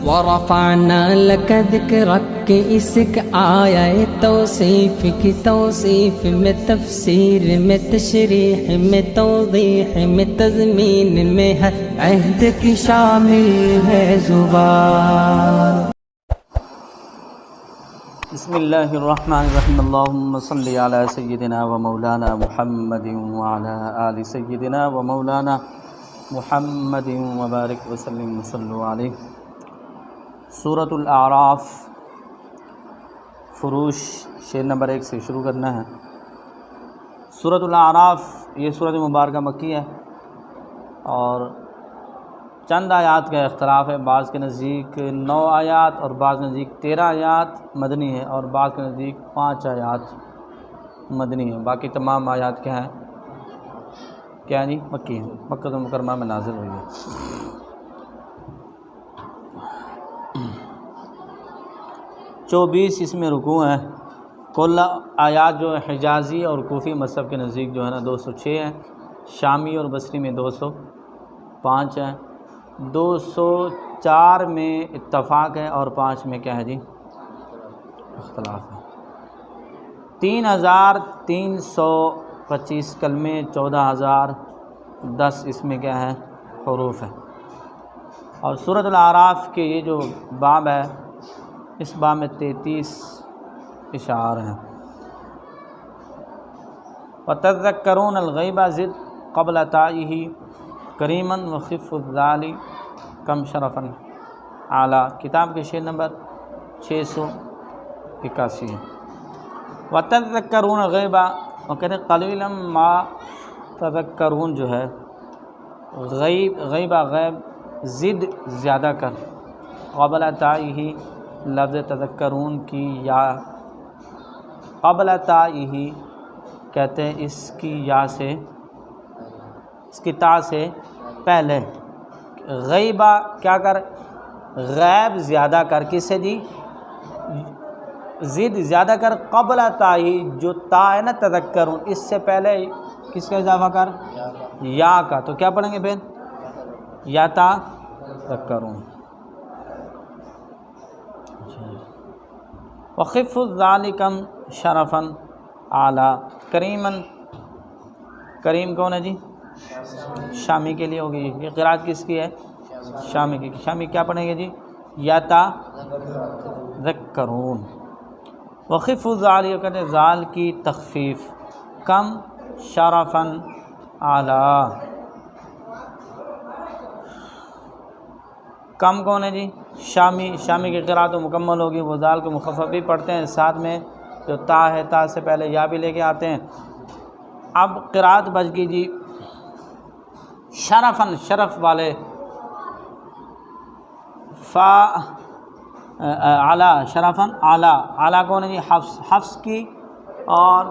ورفعنا لك ذكرك اسك آية توصیف کی توصیف میں تفسیر میں تشریح میں توضیح میں تضمین میں ہے عہد کی شامل ہے زبان. بسم اللہ الرحمن الرحیم. اللہم صلی علی سیدنا و مولانا محمد وعلی آل سیدنا و مولانا محمد وبارک وسلم صلو علیہ. سورۃ الاعراف فروش شعر نمبر 1 سے شروع کرنا ہے. سورۃ الاعراف یہ سورۃ مبارکہ مکی ہے اور چند آیات کا اختلاف ہے. بعض کے نزدیک 9 آیات اور بعض کے نزدیک 13 آیات مدنی ہے اور بعض کے نزدیک 5 آیات مدنی ہے. باقی تمام آیات کیا ہیں؟ کیا جی؟ مکی ہیں. مکہ مکرمہ میں نازل ہوئی ہے. چوبیس اس میں رکوع ہیں. کل آیات جو حجازی اور کوفی مذہب کے نزدیک جو ہے نا 206 ہیں. شامی اور بصری میں 205 ہیں. 204 میں اتفاق ہے اور 5 میں کیا ہے جی؟ اختلاف ہے. 3325 کلمے، 14010 اس میں کیا ہے؟ حروف ہے. اور سورۃ الاعراف کے یہ جو باب ہے اس باب میں 33 اشعار ہیں. وَتَذَكَّرُونَ الْغَيْبَ زِدْ قَبْلَ تَائِهِ کریماً وَخِفُّ الذَّالِ کم شرفاً اعلیٰ. کتاب کے شعر نمبر 681 ہے. وَتَذَكَّرُونَ الْغَيْبَ وہ کہتے ہیں قلیلا ما تذکرون جو ہے غیبہ غیب زد زیادہ کر قبل تائہ لفظ تذکرون کی یا قبل تائہ کہتے ہیں اس کی یا سے اس کی تا سے پہلے. غیبہ کیا کر؟ غیب زیادہ کر. کس سے جی؟ زد زیادہ کر قبل تائہ جو تا ہے نا تذکرون اس سے پہلے کس کا اضافہ کر؟ یا کا. تو کیا پڑھیں گے پھر؟ یا تا تذکرون. وخف ذالکم شرفاً اعلیٰ کریماً. کریم کون ہے جی؟ شامی کے لیے ہوگی. یہ قرات کس کی ہے؟ شامی کی. شامی کیا پڑھیں گے جی؟ یا تا ذکرون. وخف ذالک کہتے ہیں ذال کی تخفیف. کم شرفاً اعلیٰ. کم کون ہے جی؟ شامی. شامی کی قرات مکمل ہوگی. وہ ذال کو مخفف بھی پڑھتے ہیں ساتھ میں جو تا ہے تا سے پہلے یا بھی لے کے آتے ہیں. اب قرات بچ گئی جی شرفاً شرف والے فا اعلیٰ شرفاً اعلیٰ. اعلیٰ کون ہے جی؟ حفص. حفص کی اور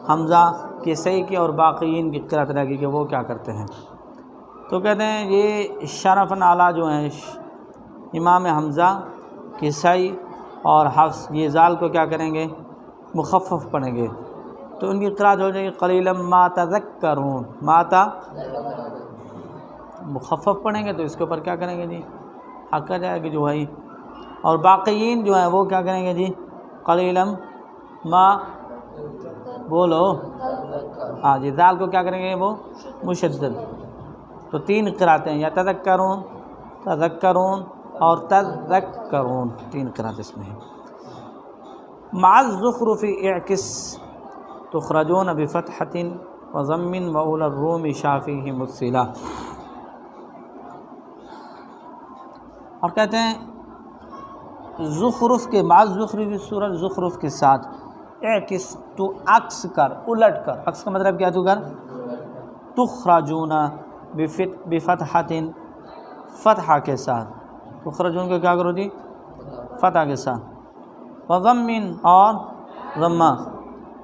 حمزہ کسائی کی اور باقیین کی قرات رہ گئی کہ وہ کیا کرتے ہیں. تو کہتے ہیں یہ شرفاً اعلیٰ جو ہیں امام حمزہ کسائی اور حفص یہ ذال کو کیا کریں گے؟ مخفف پڑھیں گے. تو ان کی قرات ہو جائے گی قلیلا ما تذکرون. ما تا مخفف پڑھیں گے تو اس کے اوپر کیا کریں گے جی؟ حق آ جائے گی جو ہے. اور باقیین جو ہیں وہ کیا کریں گے جی؟ قلیلا ما بولو ہاں جی ذال کو کیا کریں گے وہ مشدد. تو 3 قراتیں یا تذکرون تذکرون اور تذکرون 3 قرات اس میں ہیں. مع الزخرف اعکس تخرجون بفتحۃ وضم واولی الروم شافیہ متصلا. اور کہتے ہیں زخرف کے مع الزخرف سورۃ زخرف کے ساتھ اعکس تو عکس کر الٹ کر. عکس کا مطلب کیا؟ تو کر. تخرجون بفتحۃ فتحہ کے ساتھ. تخرجون کو کیا کرو جی؟ فتح کے ساتھ. وضم اور ضمہ.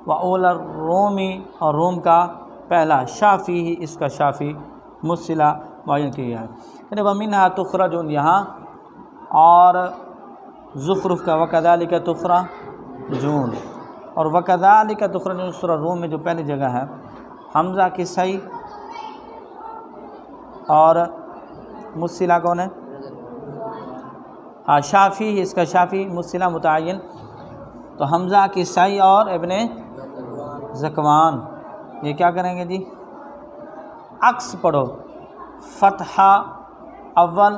واول الرومی اور روم کا پہلا. شافی ہی اس کا شافی متصلا معین کیا ہے. یعنی ومنہا تخرجون یہاں اور زخرف کا وکذالک تخرجون اور وکذالک تخرجون سورہ روم میں جو پہلی جگہ ہے حمزہ کسائی اور مصلہ کون ہے؟ ہاں شافی، اس کا شافی مصلہ متعین، تو حمزہ کسائی اور ابن ذکوان یہ کیا کریں گے جی؟ عکس پڑھو، فتحہ اول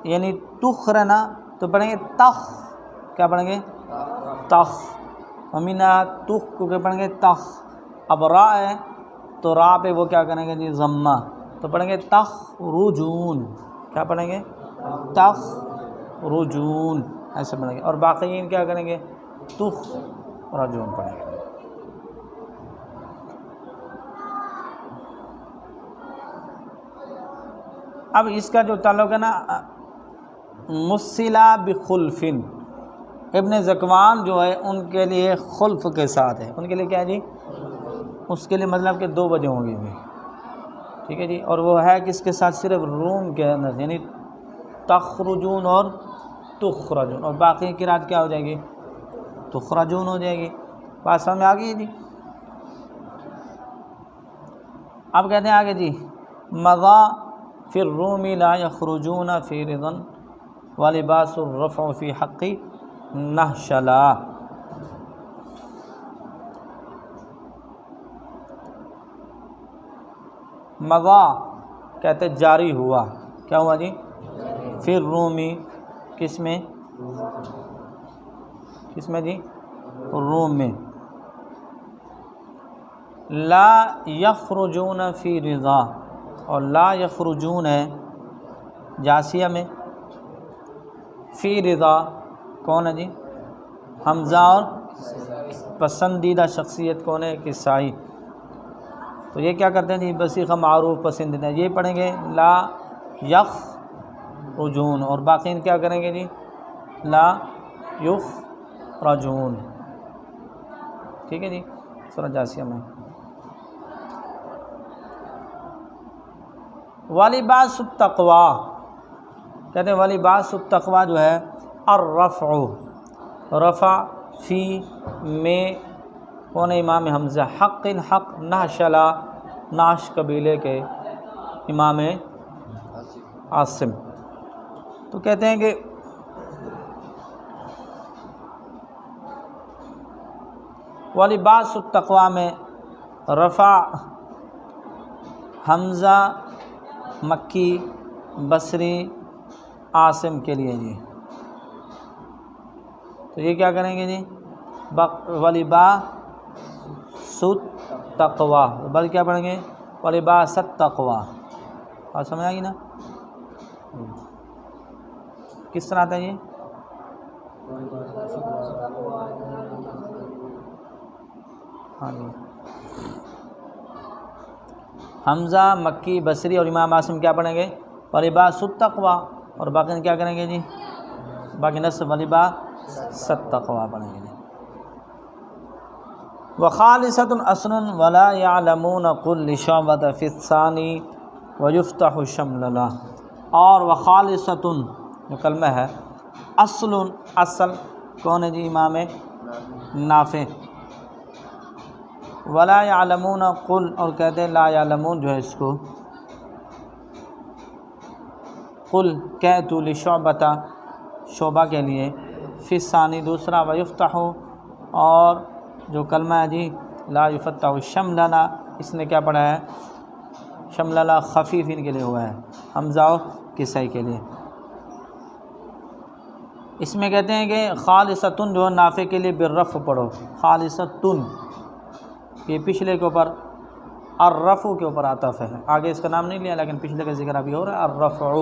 یعنی تخرنا تو پڑھیں گے تخ، کیا پڑھیں گے؟ تخ، امینہ تخ کو کیا پڑھیں گے؟ تخ۔ اب را ہے تو را پہ وہ کیا کریں گے جی؟ ضمہ، تو پڑھیں گے تخرجون، کیا پڑھیں گے؟ تخرجون، ایسے پڑھیں گے، اور باقیین کیا کریں گے؟ تخرجون پڑھیں گے۔ اب اس کا جو تعلق ہے نا مصلہ بخلفن، ابن ذکوان جو ہے ان کے لیے خلف کے ساتھ ہے، ان کے لیے کیا ہے جی؟ اس کے لیے مطلب کہ 2 وجہ ہوں گی، ٹھیک ہے جی، اور وہ ہے کس کے ساتھ؟ صرف روم کے اندر، یعنی تخرجون اور تخرجون، اور باقی قرات کیا ہو جائے گی؟ تخرجون ہو جائے گی۔ بات سمجھ میں آ گئی جی؟ اب کہتے ہیں آگے جی، مضا فی الروم لا یخرجون فی رضا ولباس الرفع فی حق نہشلا۔ مضا کہتے جاری ہوا، کیا ہوا جی؟ فی الرومی، کس میں؟ کس میں جی؟ روم میں۔ لا یخرجون فی رضا، اور لا یخرجون ہے جاسیہ میں، فی رضا کون ہے جی؟ حمزہ، اور پسندیدہ شخصیت کون ہے؟ کسائی۔ تو یہ کیا کرتے ہیں جی؟ بصیغہ معروف پسندیدہ، یہ پڑھیں گے لا یخرجون، اور باقین کیا کریں گے جی؟ لا یخرجون، ٹھیک ہے جی، سورہ جاسیہ میں۔ ولباس التقوی، کہتے ہیں ولباس التقوی جو ہے الرفع، رفع فی میں کون ہے؟ امام حمزہ، حق حق، نہشلا ناش قبیلے کے امام عاصم۔ تو کہتے ہیں کہ ولباس التقوی میں رفع حمزہ مکی بصری عاصم کے لیے جی، تو یہ کیا کریں گے جی؟ ولباس التقوی، بل کیا پڑھیں گے؟ ولباس التقوی، بات سمجھ آ گئی نا؟ کس طرح آتا ہے یہ؟ ہاں جی، حمزہ مکی بصری اور امام عاصم کیا پڑھیں گے؟ ولباس التقوی، اور باقی کیا کریں گے جی؟ باقی نصب ولباس التقوی پڑھیں گے جی۔ وخالصۃ اصل ولا يعلمون قل لشعبۃ فی الثانی ویفتح شمللہ، اور وخالصۃ جو کلمہ ہے، اصل اصل کون ہے جی؟ امام نافع۔ ولا يعلمون قل، اور کہتے ہیں لا يعلمون جو ہے اس کو قل کہت لشعبۃ، شعبہ کے لیے، فی الثانی دوسرا، ویفتح، اور جو کلمہ ہے جی لا یفتح شمللہ، اس نے کیا پڑھا ہے؟ شمللہ خفیف ان کے لیے ہوا ہے، حمزہ و کسائی کے لیے۔ اس میں کہتے ہیں کہ خالصۃن جو نافع کے لیے بالرفع پڑھو، خالصۃن، یہ پچھلے کے اوپر الرفع کے اوپر عطف ہے، آگے اس کا نام نہیں لیا لیکن پچھلے کا ذکر ابھی ہو رہا ہے الرفع،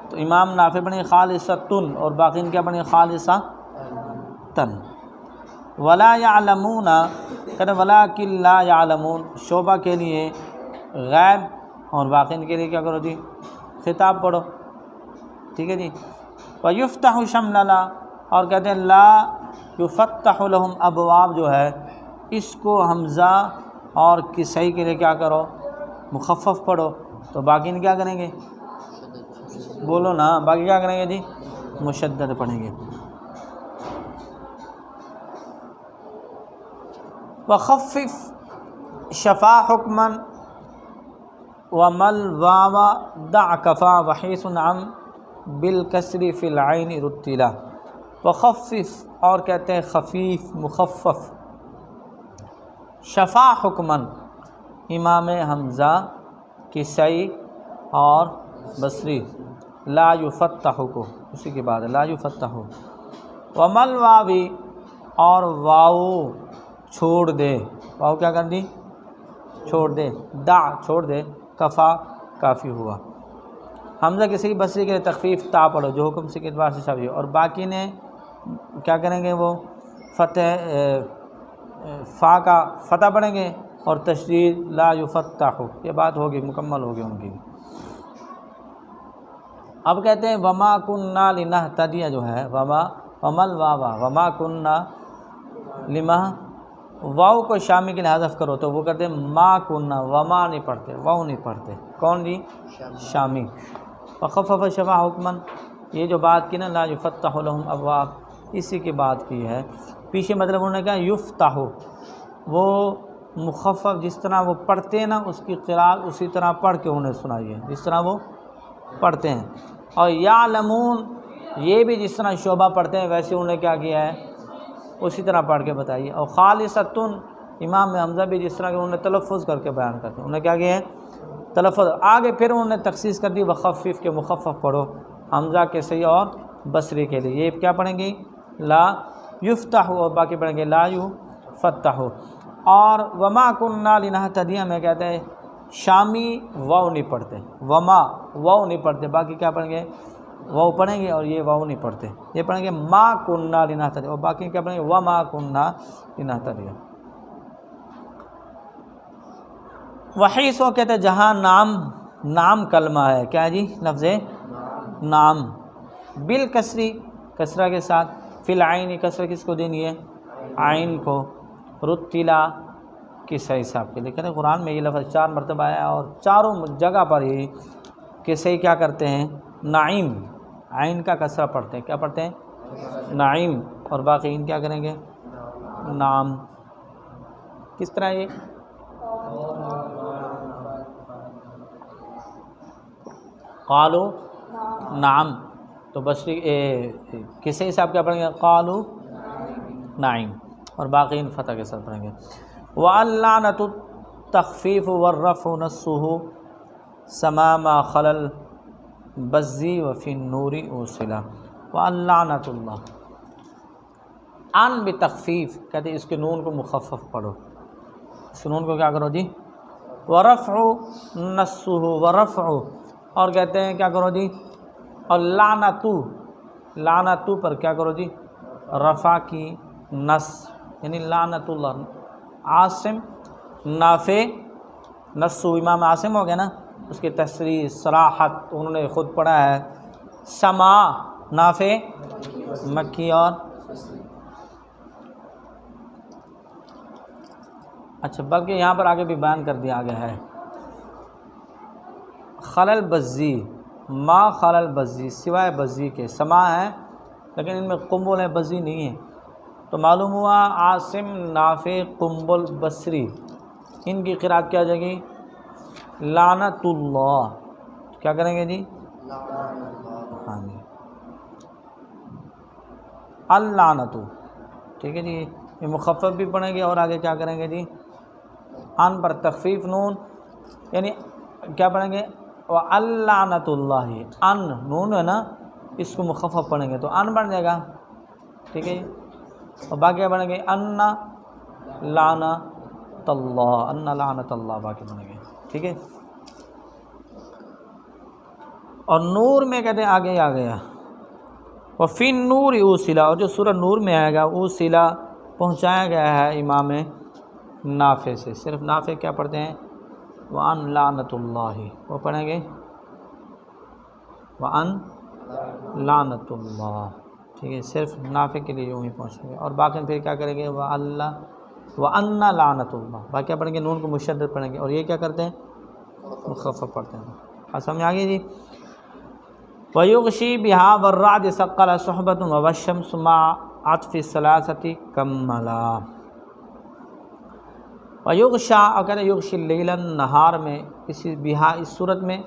تو امام نافع بنے خالصۃن، اور باقین کیا بنے؟ خالصۃن۔ ولا یعلمون، کہتے ولکن لا یعلمون، شعبہ کے لیے غیب، اور باقین کے لیے کیا کرو جی؟ خطاب پڑھو، ٹھیک ہے جی۔ ویفتح شمللہ، اور کہتے ہیں لا یفتح لہم ابواب جو ہے اس کو حمزہ اور کسائی کے لیے کیا کرو؟ مخفف پڑھو، تو باقی کیا کریں گے؟ بولو نا، باقی کیا کریں گے جی؟ مشدد پڑھیں گے۔ وخفف شفا حکما ومل واو دع کفا وحیث عم بالکسری فی العین رتلا، وخفف اور کہتے ہیں خفیف مخفف، شفا حکمن امام حمزہ کسائی اور بصری، لا یفتح کو اسی کے بعد لا یفتح، ومل واوی اور واو چھوڑ دے، واو کیا کر دی چھوڑ دے، دا چھوڑ دے، کفا کافی ہوا۔ حمزہ کسی بصری کے تخفیف تا پڑھو جو حکم سے کے اعتبار سے شابی، اور باقی نے کیا کریں گے وہ فتح فا کا فتح پڑھیں گے اور تشدید لا یفتح، یہ بات ہوگی مکمل ہوگی ان کی۔ اب کہتے ہیں وما کننا لنہتدی جو ہے ومل واوا وما کننا لما، واو کو شامی کے لیے حذف کرو تو وہ کہتے ہیں ما کننا، وما نہیں پڑھتے، واو نہیں پڑھتے، کون جی شامی۔ وخفف شفا حکمن، یہ جو بات کی نا لا یفتح لهم ابواب، اسی کی بات کی ہے پیچھے، مطلب انہوں نے کہا یفتح، وہ مخفف جس طرح وہ پڑھتے ہیں نا اس کی قرات اسی طرح پڑھ کے انہیں سنائیے جس طرح وہ پڑھتے ہیں، اور یعلمون یہ بھی جس طرح شعبہ پڑھتے ہیں ویسے انہیں کیا کیا ہے اسی طرح پڑھ کے بتائیے، اور خالصتن امام حمزہ بھی جس طرح کہ انہوں نے تلفظ کر کے بیان کرتے ہیں، انہیں کیا کیا ہے تلفظ، آگے پھر انہوں نے تخصیص کر دی وخفف کے مخفف پڑھو حمزہ کے صحیح اور بصری کے لیے، یہ کیا پڑھیں گے لا یفتح، اور باقی پڑھیں گے لا یفتح۔ اور وما کننا لنہتدی میں کہتے ہیں شامی واو نہیں پڑھتے، وما واو نہیں پڑھتے، باقی کیا پڑھیں گے واو پڑھیں گے، اور یہ واو نہیں پڑھتے، یہ پڑھیں گے ما کننا لنہتدی، اور باقی کیا پڑھیں گے وما کننا لنہتدی۔ وحیث وہ کہتے ہیں جہاں نام کلمہ ہے، کیا جی لفظ نام، بالکسری کسرہ کے ساتھ، فی العین کسرہ کس کو دینی ہے عین کو، رتلا کسائی صاحب کے لیے، کہتے ہیں قرآن میں یہ لفظ 4 مرتبہ آیا اور چاروں جگہ پر ہی کسائی کیا کرتے ہیں نعیم، عین کا کسرہ پڑھتے ہیں، کیا پڑھتے ہیں نعیم، اور باقی ان کیا کریں گے نام۔ کس طرح یہ قالو نعم، تو بصری کسائی صاحب کیا پڑھیں گے قالو نعیم، اور باقی ان فتح کے ساتھ پڑھیں گے۔ وَاللَّعْنَةُ التَّخْفِيفُ وَالرَّفْعُ نَصُّهُ سَمَامَ خَلَلْ بَزِّ وَفِي النُّورِ أُوصِلَ۔ وَاللَّعْنَةُ اللہ، ان بتخفیف کہتے ہیں اس کے نون کو مخفف پڑھو، اس نون کو کیا کرو جی وَرَفْعُ نَصُّهُ وَرَفْعُ، اور کہتے ہیں کیا کرو جی اور لعنتو پر کیا کرو جی رفع کی نص، یعنی لعنت اللہ، عاصم نافع نصو امام عاصم ہو گیا نا، اس کی تصریح صراحت انہوں نے خود پڑھا ہے، سما نافع مکی، اور اچھا بلکہ یہاں پر آگے بھی بیان کر دیا گیا ہے خلل بزی، ما خلل بزی سوائے بزی کے، سما ہے لیکن ان میں قنبل ہے بزی نہیں ہے، تو معلوم ہوا عاصم نافع قنبل بصری ان کی قرات کیا جائے گی لعنت اللہ، کیا کریں گے جی ہاں جی اللعنت، ٹھیک ہے جی، یہ مخفف بھی پڑھیں گے، اور آگے کیا کریں گے جی ان پر تخفیف نون، یعنی کیا پڑھیں گے اللعنت اللہ، ان نون ہے نا اس کو مخفف پڑھیں گے تو ان بن جائے گا، ٹھیک ہے جی، اور باقی کیا پڑھیں گے ان لعنت اللہ، ان لعنت اللہ باقی پڑھیں گے، ٹھیک ہے۔ اور نور میں کہتے ہیں آگے آ گیا وفی النور اوصلا، اور جو سورہ نور میں آئے گا اوصلا پہنچایا گیا ہے امام نافع سے، صرف نافع کیا پڑھتے ہیں وَأَن لَعْنَةُ اللَّهِ، وہ پڑھیں گے وَأَن لَعْنَةُ اللَّهِ، ٹھیک ہے، صرف نافع کے لیے یوں ہی پہنچیں گے، اور باقی پھر کیا کریں گے وَأَنَّ لَعْنَةُ اللَّهِ، باقی کیا پڑھیں گے نون کو مشدد پڑھیں گے، اور یہ کیا کرتے ہیں مخفف پڑھتے ہیں، سمجھ آ گئی جی۔ وَيُغْشِي بِهَا وَالرَّعْدِ ثَقَّلَ صُحْبَةٌ وَالشَّمْسُ مَعَ عَطْفِ الثَّلَاثَةِ كَمَّلَا۔ وَيُغْشَا، اور کہتے ہیں یغشی اللیل نہار میں، اسی بہا اس صورت میں،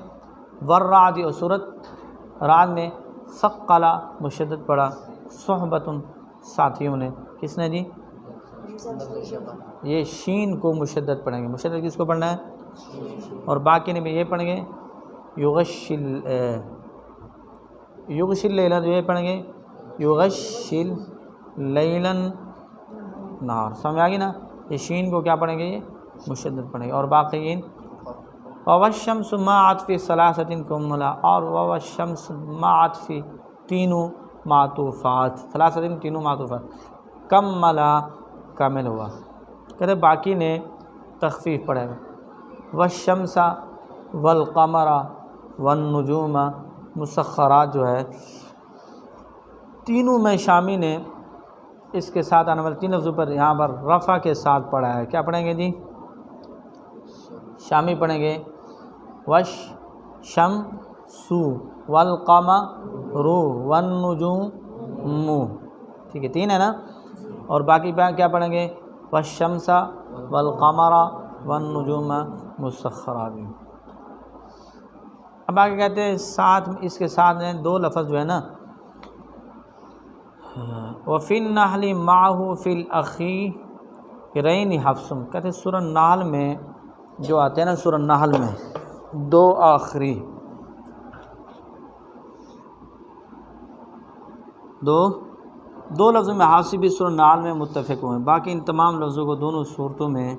والرعد اور صورت رعد میں، ثقل مشدد پڑھا، صحبۃ ساتھیوں نے، کس نے جی؟ یہ شین کو مشدد پڑھیں گے، مشدد کس کو پڑھنا ہے؟ اور باقی نے بھی یہ پڑھیں گے، یغشل لیلا جو یہ پڑھیں گے، یغشل لیلاً نہار، سمجھ آ گئی نا؟ یہ شین کو کیا پڑھیں گے؟ یہ مشدد پڑھیں گے، اور باقیین والشمس مع عطف ثلاثۃ کملا، اور والشمس مع عطف تینوں معطوفات، ثلاثۃ تینوں معطوفات، کملا کامل ہوا، کہتے باقی نے تخفیف پڑھے گا، والشمس والقمر والنجوم مسخرات جو ہے تینوں میں شامی نے اس کے ساتھ آنے والے تین لفظوں پر یہاں پر رفع کے ساتھ پڑھا ہے، کیا پڑھیں گے جی؟ شامی پڑھیں گے والشمس والقمر والنجوم، ٹھیک ہے، تین ہے نا، اور باقی کیا پڑھیں گے؟ والشمس والقمر والنجوم مسخرات۔ اب آگے کہتے ہیں ساتھ اس کے ساتھ ہیں دو لفظ جو ہے نا، وفی النحل معہ فی الاخیرین حفص، کہتے ہیں سورہ نحل میں جو آتے ہیں نا، سورہ نحل میں دو آخری دو لفظوں میں حافظ بھی سورہ نحل میں متفق ہوئے ہیں، باقی ان تمام لفظوں کو دونوں صورتوں میں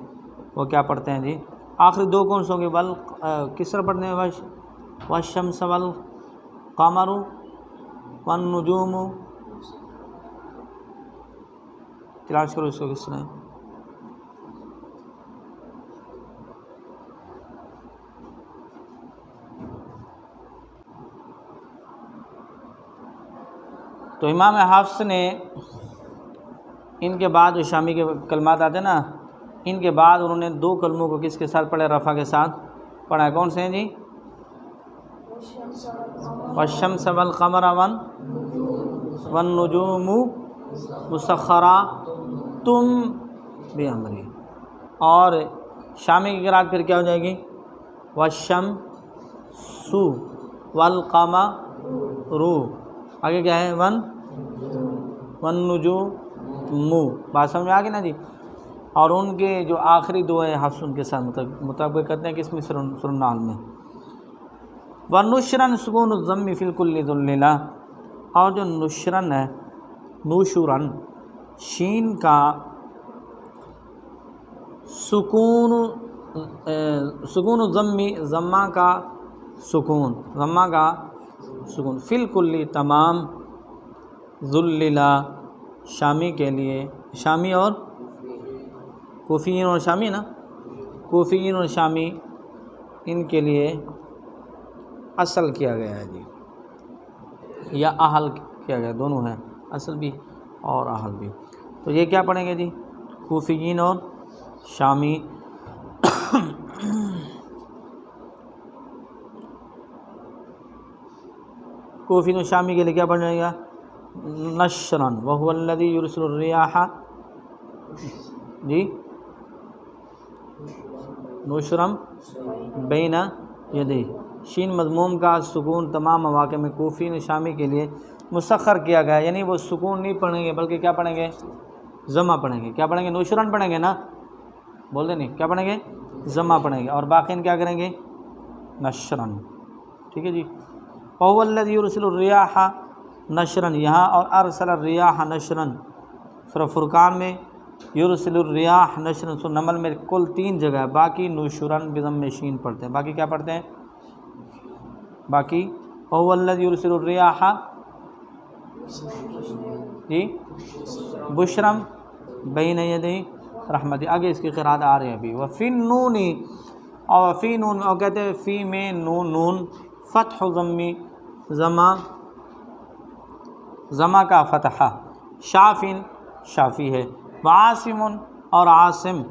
وہ کیا پڑھتے ہیں جی؟ آخری دو کون سے ہوں گے؟ کس طرح پڑھتے ہیں؟ والشمس والقمر والنجوم، تلاش کرو اس کو کس طرح؟ تو امام حفص نے ان کے بعد جو شامی کے کلمات آتے ہیں نا، ان کے بعد انہوں نے دو کلموں کو کس کے ساتھ پڑھے؟ رفع کے ساتھ پڑھا ہے، کون سے ہیں جی؟ والشمس والقمر والنجوم مسخرات بامرہ، اور شامی کی قرات پھر کیا ہو جائے گی؟ والشمس والقمر، آگے کیا ہے؟ والنجوم، بات سمجھ میں آ گئی نا جی؟ اور ان کے جو آخری دو ہیں حفص ان کے ساتھ مطابق کرتے ہیں کس میں؟ سورہ نحل میں۔ ونشرن سکون الضم فی الکل ذلیلا، اور جو نشرن ہے، نوشرن شین کا سکون الضمی، ضمہ کا سکون، فی الکل تمام، ذلیلا شامی کے لیے، شامی اور کوفیین اور شامی نا، کوفیین اور شامی ان کے لیے اصل کیا گیا ہے جی، یا اہل کیا گیا، دونوں ہیں، اصل بھی اور اہل بھی۔ تو یہ کیا پڑھیں گے جی؟ کوفیین اور شامی۔ کوفیین اور شامی کے لیے کیا پڑھنا گا؟ نشرن، وہو الذی یرسل الریاح، جی نشرم بین یدی، شین مضموم کا سکون تمام مواقع میں کوفیین شامی کے لیے مسخر کیا گیا، یعنی وہ سکون نہیں پڑھیں گے بلکہ کیا پڑھیں گے؟ ضمہ پڑھیں گے۔ کیا پڑھیں گے؟ نشرن پڑھیں گے نا، بول دیں نہیں، کیا پڑھیں گے؟ ضمہ پڑھیں گے، اور باقین کیا کریں گے؟ نشرن، ٹھیک ہے جی۔ وہو الذی یرسل الریاح نشرن، یہاں اور ارسل الریاح نشرن، سورہ فرقان میں یرسل الریاح نشرن، سورہ نمل میں کل 3 جگہ ہے، باقی نشرن بضم شین پڑھتے ہیں، باقی کیا پڑھتے ہیں؟ باقی وہو الذی یرسل الریاح، جی بشرم بین یدی رحمت، آگے اس کی قرات آ رہی ہے ابھی۔ وفی النون، اور فی نون، اور کہتے ہیں فی میں نون فتح ضمی، ضمہ کا فتحہ، شافن شافی ہے، وعاصم، اور عاصم،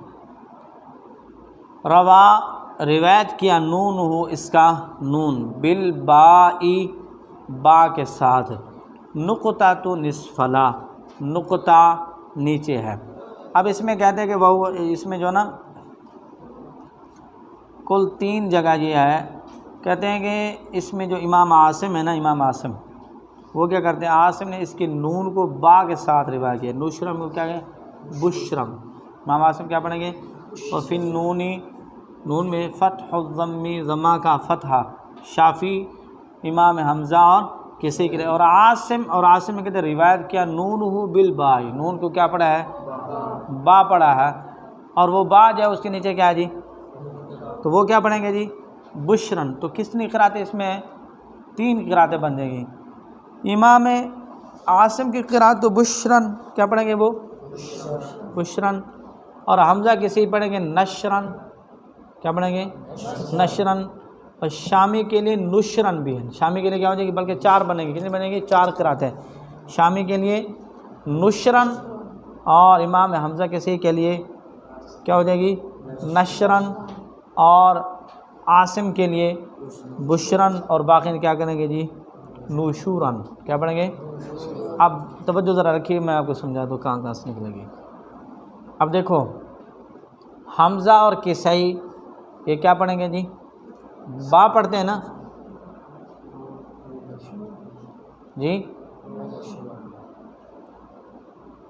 روا روایت کیا، نون ہو اس کا نون، بالبائی با کے ساتھ، نقطہ تو نصفلا، نقطہ نیچے ہے۔ اب اس میں کہتے ہیں کہ وہ اس میں جو نا کل 3 جگہ یہ ہے، کہتے ہیں کہ اس میں جو امام عاصم ہے نا، امام عاصم وہ کیا کرتے ہیں، عاصم نے اس کی نون کو با کے ساتھ روایت کیا، نشرم کو کیا ہے بشرم، امام عاصم کیا پڑھیں گے، اور پھر نونی، نون میں فتح الضمی، ضمہ کا فتحہ، شافی امام حمزہ اور کسی کے لیے، اور عاصم میں کہتے ہیں روایت کیا نونہ بالباء، نون کو کیا پڑھا ہے با پڑھا ہے، اور وہ با جو ہے اس کے نیچے کیا ہے جی، تو وہ کیا پڑھیں گے جی بشرن۔ تو کتنی قراتیں اس میں ہیں، 3 قراتیں بن جائیں گی۔ امام عاصم کی قرات تو بشرن، کیا پڑھیں گے وہ بشرن، اور حمزہ کسی پڑھیں گے نشرن، کیا پڑھیں گے نشرن، اور شامی کے لیے نشرن بھی ہے، شامی کے لیے کیا ہو جائے گی، بلکہ 4 بنیں گے، کتنی بنیں گی 4 قراتیں، شامی کے لیے نشرن، اور امام حمزہ کسی کے لیے کیا ہو جائے گی نشرن، اور عاصم کے لیے بشرن، اور باقی کیا کریں گے جی نوشورن، کیا پڑھیں گے۔ اب توجہ ذرا رکھیے، میں آپ کو سمجھا دوں کہاں سے نکلے گی۔ اب دیکھو حمزہ اور کسائی یہ کیا پڑھیں گے جی، با پڑھتے ہیں نا جی،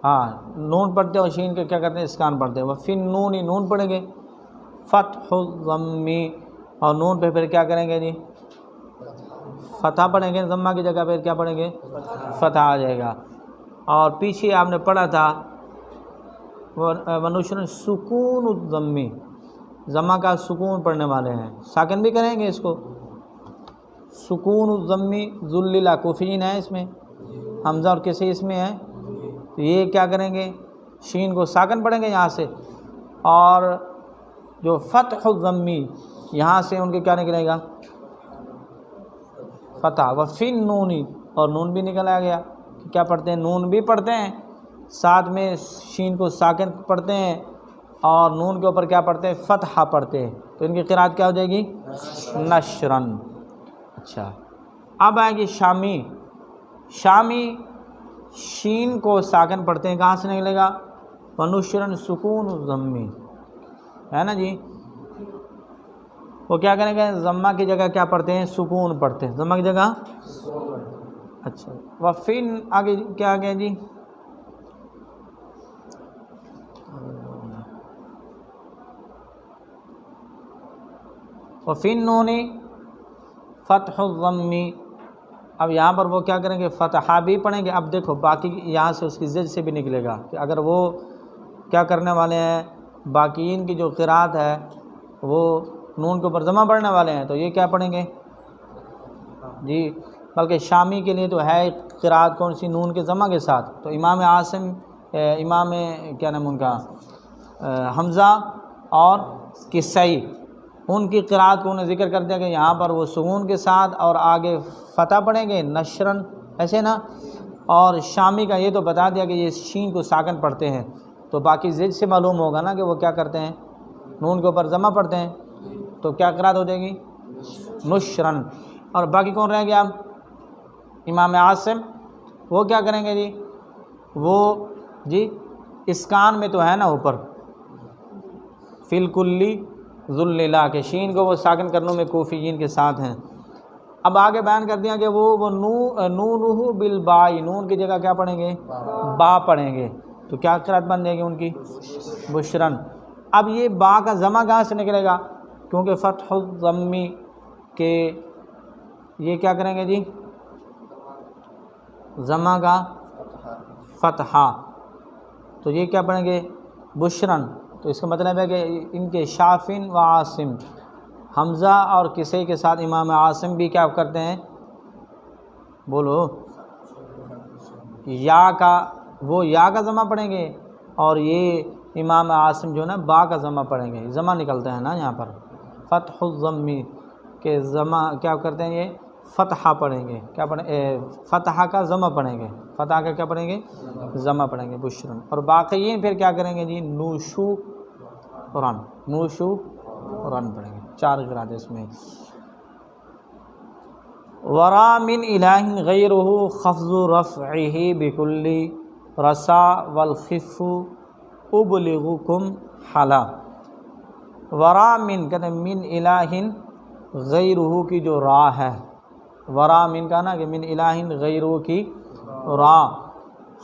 ہاں نون پڑھتے ہیں، اور شین کے کیا کرتے ہیں اسکان پڑھتے ہیں، وہ پھر نونی نون پڑھیں گے، فتح الضمی، اور نون پہ پھر کیا کریں گے جی فتح پڑھیں گے، ضمہ کی جگہ پہ کیا پڑھیں گے فتح آ جائے گا، اور پیچھے آپ نے پڑھا تھا ونشر سکون الضمی، ضمہ کا سکون پڑھنے والے ہیں، ساکن بھی کریں گے اس کو، سکون الضمی ذلیلا کوفین ہے اس میں، حمزہ اور کسی اس میں ہے، تو یہ کیا کریں گے شین کو ساکن پڑھیں گے یہاں سے، اور جو فتح الضمی یہاں سے ان کے کیا نکلے گا فتح، وفن نونی، اور نون بھی نکل آ گیا، کیا پڑھتے ہیں نون بھی پڑھتے ہیں، ساتھ میں شین کو ساکن پڑھتے ہیں، اور نون کے اوپر کیا پڑھتے ہیں فتحہ پڑھتے ہیں، تو ان کی قرات کیا ہو جائے گی نشرن۔ اچھا اب آئے گی شامی، شامی شین کو ساکن پڑھتے ہیں، کہاں سے نکلے گا ونشرن سکون الضمی، ہے نا جی، وہ کیا کریں گے ضمہ کی جگہ کیا پڑھتے ہیں سکون پڑھتے ہیں، ضمہ کی جگہ اچھا، وفن آگے کیا آ گیا جی وفن نونی فتح الضمی، اب یہاں پر وہ کیا کریں گے فتحہ بھی پڑھیں گے۔ اب دیکھو باقی یہاں سے اس کی زد سے بھی نکلے گا کہ اگر وہ کیا کرنے والے ہیں باقیین کی جو قرات ہے وہ نون کے اوپر ضمہ پڑھنے والے ہیں، تو یہ کیا پڑھیں گے جی، بلکہ شامی کے لیے تو ہے قرات کون سی نون کے ضمہ کے ساتھ، تو امام عاصم امام کیا نام ان کا حمزہ اور کسائی، ان کی قرات کو انہیں ذکر کر دیا کہ یہاں پر وہ سکون کے ساتھ اور آگے فتح پڑھیں گے نشرن، ایسے نا، اور شامی کا یہ تو بتا دیا کہ یہ شین کو ساکن پڑھتے ہیں، تو باقی زد سے معلوم ہوگا نا کہ وہ کیا کرتے ہیں نون کے اوپر ضمہ پڑھتے ہیں، تو کیا قرات ہو جائے گی نشرن۔ اور باقی کون رہ گیا امام عاصم، وہ کیا کریں گے جی، وہ جی اسکان میں تو ہے نا اوپر فی الکلی ذلیلا کے شین کو وہ ساکن کرنوں میں کوفیین کے ساتھ ہیں۔ اب آگے بیان کر دیا کہ وہ نونہ بالباء، نون کی جگہ کیا پڑھیں گے با پڑھیں گے، تو کیا قرات بن جائے گی ان کی بشرن۔ اب یہ با کا ضمہ کہاں سے نکلے گا، کیونکہ فتح الضمی کے یہ کیا کریں گے جی ضمہ کا فتحہ، تو یہ کیا پڑھیں گے بشرن، تو اس کا مطلب ہے کہ ان کے شافن و عاصم، حمزہ اور کسی کے ساتھ امام عاصم بھی کیا کرتے ہیں بولو یا کا، وہ یا کا ضمہ پڑھیں گے، اور یہ امام عاصم جو ہے نا با کا ضمہ پڑھیں گے، ضمہ نکلتا ہے نا یہاں پر فتح الضمی کے ضمہ کیا کرتے ہیں یہ فتحہ پڑھیں گے، کیا پڑھیں فتحہ کا ضمہ پڑھیں گے، فتح کا کیا پڑھیں گے ضمہ پڑھیں گے بشرن، اور باقیین پھر کیا کریں گے جی نوشو رن، نوشو رن پڑھیں گے، 4 قرات اس میں۔ ورا من الہ غیرہ خفض رفعہ بکل رسا والخف ابلغکم حلا، ورا من کہتے ہیں من الہ غیرہ کی جو را ہے ورا من کا نا کہ من الہ غیرہ کی را،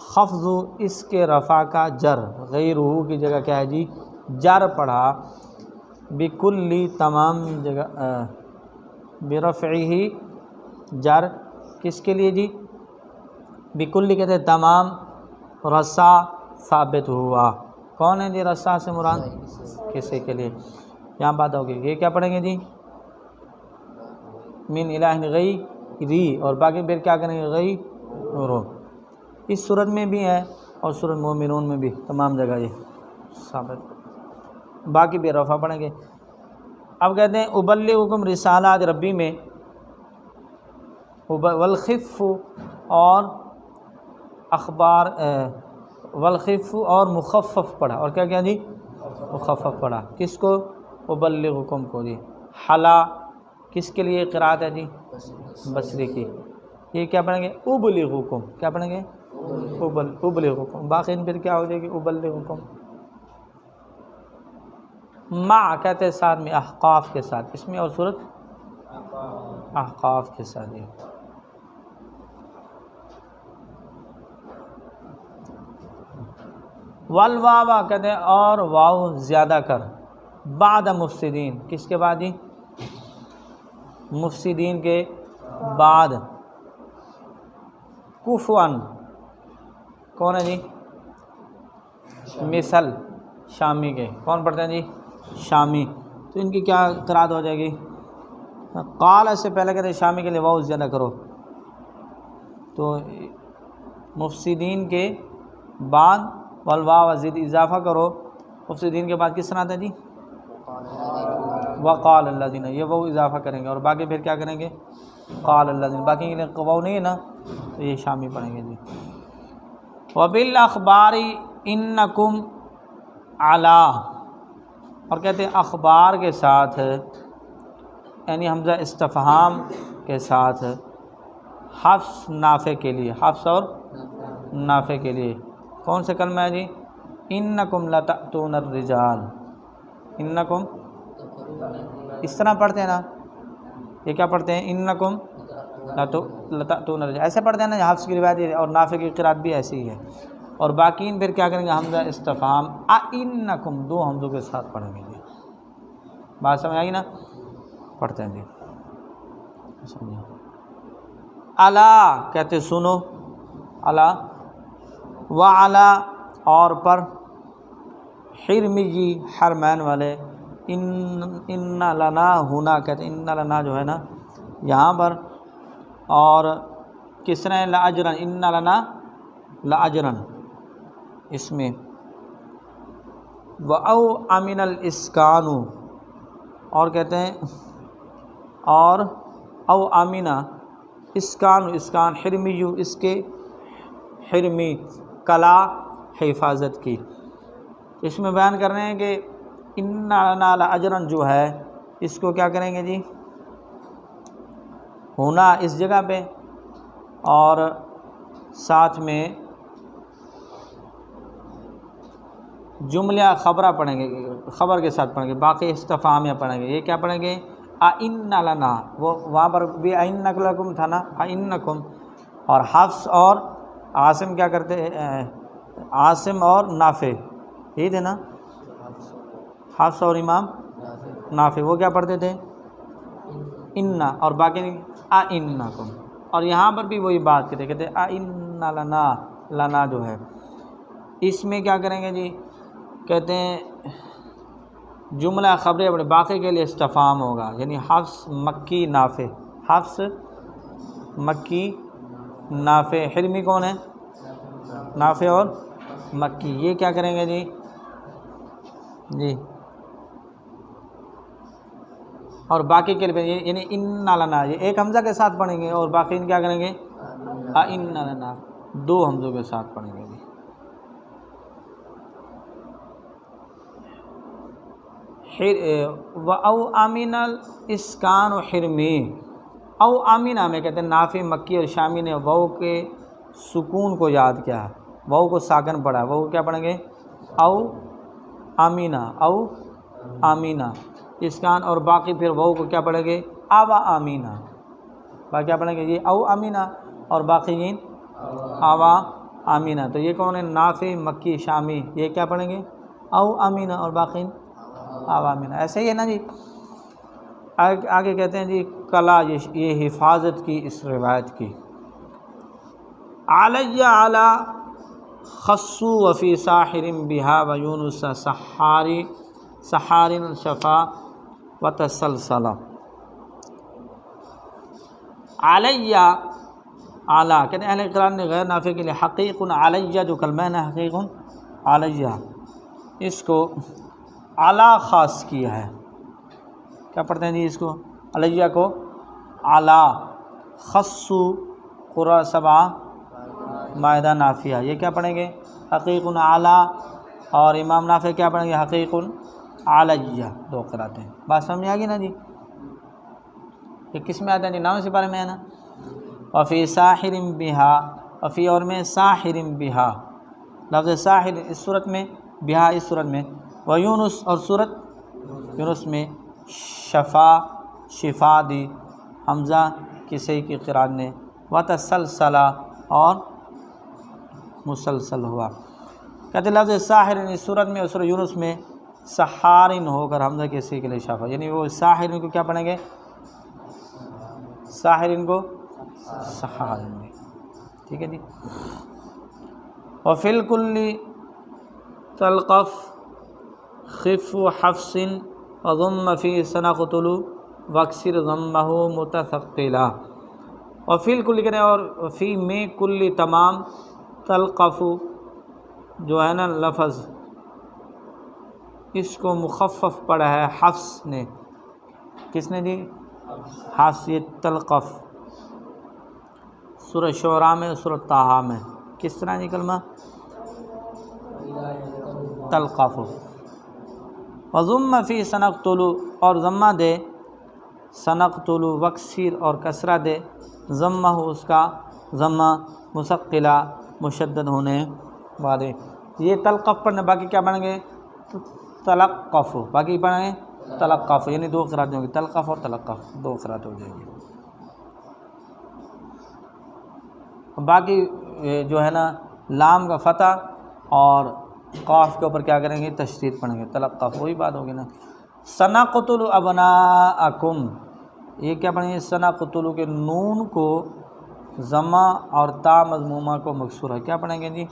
خفض اس کے رفع کا جر، غیرہ کی جگہ کیا ہے جی جر پڑھا، بکلی تمام جگہ برفعہ جر کس کے لیے جی، بکلی کہتے ہیں تمام، رسا ثابت ہوا، کون ہے جی رسا سے مراد کسی کے لیے، یہاں بات ہوگی یہ کیا پڑھیں گے جی من الہ غیری، اور باقی پھر کیا کریں گے غیرہ، اس صورت میں بھی ہے اور سورۃ مومنون میں بھی تمام جگہ یہ ثابت، باقی بھی رفع پڑھیں گے۔ اب کہتے ہیں ابلغکم رسالات ربی میں والخف اور اخبار والخف اور مخفف پڑھا، اور کیا کیا جی مخفف پڑھا، کس کو ابلغکم کو جی، حلا کس کے لیے قرات ہے جی بصری کی، یہ کیا پڑھیں گے ابلغکم، کیا پڑھیں گے ابلغکم، باقی پھر کیا ہو جائے گی ابلغکم، مع کہتے ہیں ساتھ میں احقاف کے ساتھ، اس میں اور صورت احقاف کے ساتھ یہ والواو کہتے ہیں اور واو زیادہ کر، بعد مفسدین کس کے بعد جی مفسدین کے بعد، کفوان کون ہے جی مثل شامی کے، کون پڑھتے ہیں جی شامی، تو ان کی کیا قرات ہو جائے گی، قال سے پہلے کہتے ہیں شامی کے لیے واو زیادہ کرو، تو مفسدین کے بعد والواو زد اضافہ کرو، مفسدین کے بعد کس طرح آتا ہے جی وقال الذین، یہ وہ اضافہ کریں گے، اور باقی پھر کیا کریں گے قال الذین، باقی کے لیے وہ نہیں ہے نا تو یہ شامی پڑھیں گے جی۔ وبالاخبار انکم علی، اور کہتے ہیں اخبار کے ساتھ یعنی حمزہ استفہام کے ساتھ، حفص نافع کے لیے، حفص اور نافع کے لیے کون سے کلمہ ہے جی انکم لتأتون الرجال، انکم اس طرح پڑھتے ہیں نا، یہ کیا پڑھتے ہیں انکم لتأتون الرجال، ایسے پڑھتے ہیں نا، حفص کی روایت اور نافع کی قرات بھی ایسی ہی ہے، اور باقین پھر کیا کریں گے حمزہ استفہام انکم دو حمزوں کے ساتھ پڑھیں گے جی، بات سمجھ آئی نا، پڑھتے ہیں جی سمجھیں، الا کہتے سنو، الا وعلا اور پر، حرمی جی حرمین والے، ان لنا ہونا کہتے ہیں ان لنا جو ہے نا یہاں پر، اور کس طرح لاجرن ان لنا لاجرن اس میں، او امن الاسکان، اور کہتے ہیں اور او امینہ اسکان حرمی اس کے حرمی کلا حفاظت کی، اس میں بیان کر رہے ہیں کہ ان لنا لاجرن جو ہے اس کو کیا کریں گے جی ہونا اس جگہ پہ، اور ساتھ میں جملہ خبرہ پڑھیں گے، خبر کے ساتھ پڑھیں گے، باقی استفہامیہ پڑھیں گے، یہ کیا پڑھیں گے اِنَّ لَنَا، وہ وہاں پر بھی اِنَّکُ لَکُم تھا نا اِنَّکُم، اور حفص اور عاصم کیا کرتے عاصم اور نافع یہی تھے نا، حفص اور امام نافع وہ کیا پڑھتے تھے اِنَّ، اور باقی اِنَّکُم، اور یہاں پر بھی وہی بات کہتے اِنَّ لَنَا، لَنَا جو ہے اس میں کیا کریں گے جی کہتے ہیں جملہ خبریں اپنے باقی کے لیے استفہام ہوگا، یعنی حفص مکی نافع، حفص مکی نافع، حرمی کون ہے نافع اور مکی، یہ کیا کریں گے جی اور باقی کے لیے یعنی ان لنا یہ ایک حمزہ کے ساتھ پڑھیں گے، اور باقی ان کیا کریں گے ان لنا دو حمزوں کے ساتھ پڑھیں گے جی۔ او امین الاسکان و حرمی، او امینہ میں کہتے ہیں نافع مکی اور شامی نے واو کے سکون کو یاد کیا ہے، واو کو ساکن پڑھا، واو کیا پڑھیں گے او امینہ، او امینہ اسکان، اور باقی پھر واو کو کیا پڑھیں گے اب امینہ، باقی کیا پڑھیں گے؟ یہ او امینہ اور باقیین آوا امینہ. تو یہ کون ہے؟ نافع مکی شامی. یہ کیا پڑھیں گے؟ او امینہ اور باقیین آوا امینہ. ایسے ہی ہے نا جی. آگے کہتے ہیں جی کلا، یہ حفاظت کی اس روایت کی. علیہ علی خصو وفی ساحر بہا و یونس سحار شفا و تسلسل. علیہ اعلیٰ کہتے ہیں اہل قرآن نے غیر نافع کے لیے حقیق علیہ جو کلمہ ہے حقیق علیہ، اس کو اعلیٰ خاص کیا ہے. کیا پڑھتے ہیں جی اس کو؟ علیہ کو اعلیٰ. خصو قرآ سبع مائدہ نافیہ. یہ کیا پڑھیں گے؟ حقیق اعلیٰ. اور امام نافع کیا پڑھیں گے؟ حقیق علیہ. دو قراتیں. بات سمجھ آ گئی نا جی؟ یہ کس میں آتا ہے جی؟ نام سے بارے میں ہے نا. وفی ساحر بہا، وفی اور میں ساحر بہا. لفظ ساحر اس صورت میں، بہا اس صورت میں، و یونس اور صورت یونس میں شفا دی حمزہ کسی کی قرآن نے، و تسلسل اور مسلسل ہوا. کہتے لفظ ساحر اس صورت میں اور صورت یونس میں سحارن ہو کر حمزہ کسی کے لیے شفا، یعنی وہ ساحر کو کیا پڑھیں گے؟ ساحرین کو سحارن میں. ٹھیک ہے جی. وفی الکل تلقف خف حفص وضم فی سنقتل واکسر ضمہ متثقلا. وفی الکل کریں اور فی میں کل تمام، تلقف جو ہے نا لفظ اس کو مخفف پڑھا ہے حفص نے. کس نے جی؟ حفص. یہ تلقف سورہ شعراء میں، سورہ طٰہٰ میں. کس طرح یہ کلمہ؟ تلقف. وضم فی سنقتل اور ضمہ دے سنقتل، وکسر اور کسرہ دے ضمہ اس کا ضمہ مثقلہ مشدد ہونے والے. یہ تلقف پڑھنے. باقی کیا پڑھیں گے؟ تلقف. باقی پڑھیں گے تلقف. یعنی دو قرات ہوں گی، تلقف اور تلقف دو قرات ہو جائے گی. باقی جو ہے نا لام کا فتح اور قاف کے اوپر کیا کریں گے؟ تشدید پڑھیں گے. تلقف وہی بات ہوگی نا. سنقتل ابناءکم. یہ کیا پڑھیں گے؟ سنقتل کے نون کو ضمہ اور تا مضمومہ کو مکسور ہے. کیا پڑھیں گے جی؟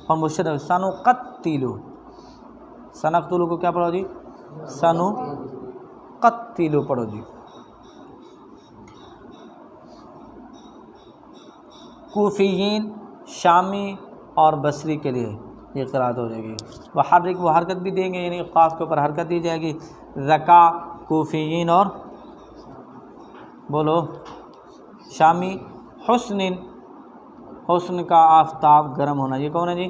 اور مشدد. سنقتل. سنقتل کو کیا پڑھو جی؟ سنقتل پڑھو جی. کوفیین شامی اور بصری کے لیے یہ قرات ہو جائے گی. وحرک وہ حرکت بھی دیں گے، یعنی قاف کے اوپر حرکت دی جائے گی. رکا کوفیین اور بولو شامی. حسن حسن کا آفتاب گرم ہونا. یہ کون ہے جی؟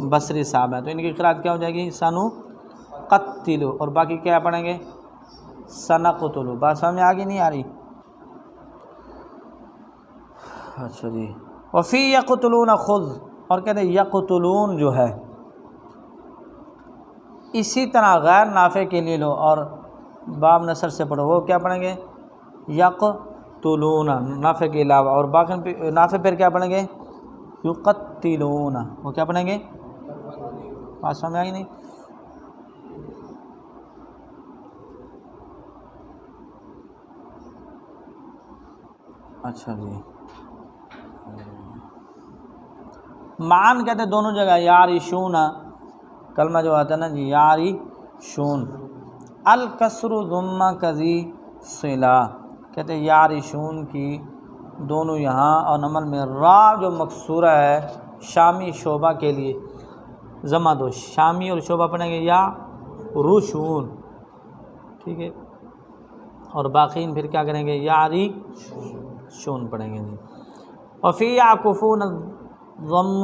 بصری صاحب ہے. تو ان کی قرات کیا ہو جائے گی؟ سنقتل. اور باقی کیا پڑھیں گے؟ سنقتل. بات سمجھ میں آگے نہیں آ رہی؟ اچھا جی. وفی یقتلون خذ. اور کہتے ہیں یقتلون جو ہے اسی طرح غیر نافع کے لیے لو اور باب نصر سے پڑھو. وہ کیا پڑھیں گے؟ یقتلون نافع کے علاوہ. اور باقی نافع پھر کیا پڑھیں گے؟ یقتلون. وہ کیا پڑھیں گے؟ بات سمجھ آئی نہیں؟ اچھا جی. معان کہتے ہیں دونوں جگہ. یارشون کلمہ جو آتا ہے نا جی، یارشون. الکسر ضمہ کذی صلہ. کہتے ہیں یارشون کی دونوں یہاں اور نمل میں را جو مکسورہ ہے شامی شعبہ کے لیے ضمہ دو. شامی اور شعبہ پڑھیں گے یا روشون. ٹھیک ہے. اور باقین پھر کیا کریں گے؟ یارشون پڑھیں گے جی. وفی یعکفون ضم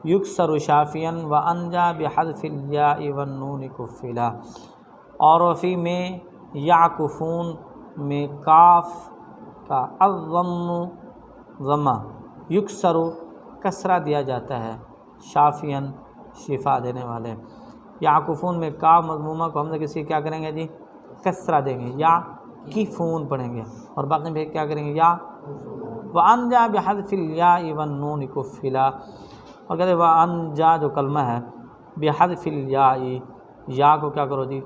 یکسر شافیا و انجا بحذف الیاء والنون کفلا. اور وفی میں یعکفون میں کاف کا الضم ضمہ یکسر کسرہ دیا جاتا ہے شافیا شفا دینے والے. یعکفون میں کاف مضمومہ کو ہم نے کسی کیا کریں گے جی؟ کسرہ دیں گے. یا کفون پڑھیں گے، اور باقی پھر کیا کریں گے یا وَأَنْجَا بِحَذْفِ الْيَاءِ وَالنُّونِ كُفِّلَا، اور کہتے ہیں وَأَنْجَا جو کلمہ ہے بِحَذْفِ الْيَاءِ، یا کو کیا کرو جی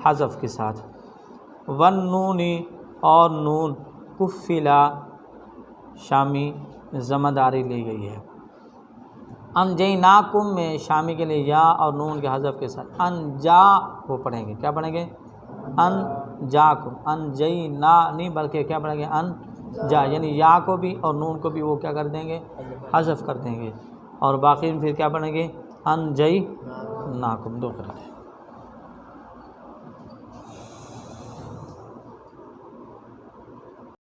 حذف کے ساتھ، وَالنُّونِ اور نون کُفِّلَا شامی ضمداری لی گئی ہے، انجیناکم میں شامی کے لیے یا اور نون کے حذف کے ساتھ انجا کو پڑھیں گے، کیا پڑھیں گے انجاکم، انجینا نہیں بلکہ کیا پڑھیں گے انجا، یعنی یا کو بھی اور نون کو بھی وہ کیا کر دیں گے حذف کر دیں گے، اور باقی پھر کیا پڑھیں گے انجیناکم، دو قرات ہے۔